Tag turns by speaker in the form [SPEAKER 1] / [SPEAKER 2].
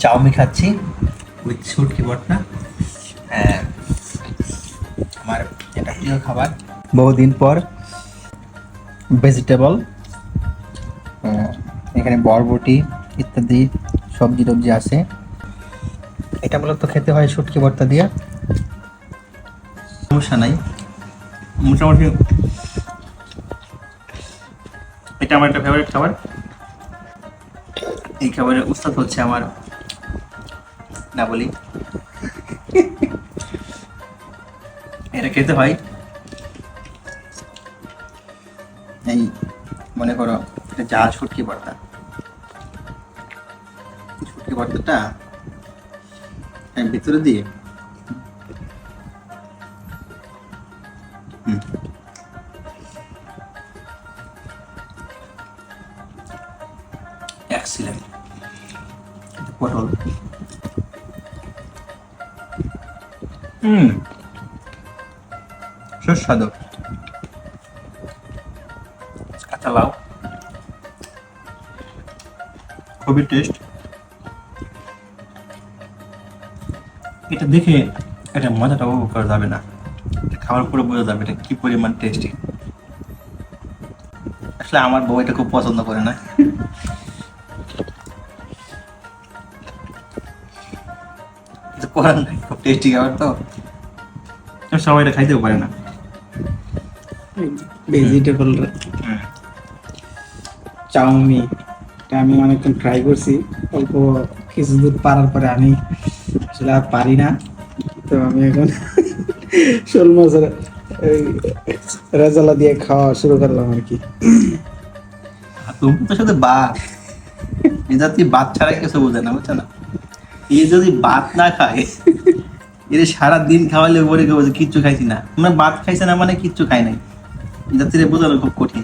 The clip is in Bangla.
[SPEAKER 1] চাউমিন খাচ্ছি উইথ শুটকি ভর্তা। হ্যাঁ, আমার এটা প্রিয় খাবার। বহুদিন পর ভেজিটেবল, এখানে বরবটি ইত্যাদি সবজি টবজি আছে। এটা মূলত খেতে হয় শুটকি ভর্তা দিয়ে। সমস্যা নাই, মোটামুটি এটা আমার একটা ফেভারিট খাবার। এই খাবারের উস্তাদ হচ্ছে আমার না বলি। এটা খেতে হয় এই মনে করো এটা জাল শুটকি ভর্তা। শুটকি ভর্তাটা ভিতরে দিয়ে এক্সিলেন্ট। পটল সুস্বাদু। কাঁচা লাউ খুবই টেস্ট। এটা দেখে এটা মজাটা উপভোগ করা যাবে না, খাবার পরে বোঝা যাবে এটা কি পরিমাণ টেস্টি। আসলে আমার বউ এটা খুব পছন্দ করে না, কিছু করার নাই, খুব টেস্টি খাবার তো সবাই এটা খাইতেও পারে না।
[SPEAKER 2] ভেজিটেবল চাউমিন এটা আমি অনেকক্ষণ ট্রাই করছি, অল্প কিছু দূর পারার পরে আমি আসলে আর পারি না। তো আমি এখন শোল মাছের রেজালা দিয়ে খাওয়া শুরু করলাম আর কি।
[SPEAKER 1] তুমি তো শুধু ভাত, এই জাতি ভাত ছাড়া কিছু বোঝে না, বুঝছো না? এই যদি ভাত না খায় এর সারাদিন খাওয়ালে উপরে কিচ্ছু খাইছি না, তোমরা ভাত খাইছে না মানে কিচ্ছু খাই নাই। এই জাতিরে বোঝানো খুব কঠিন।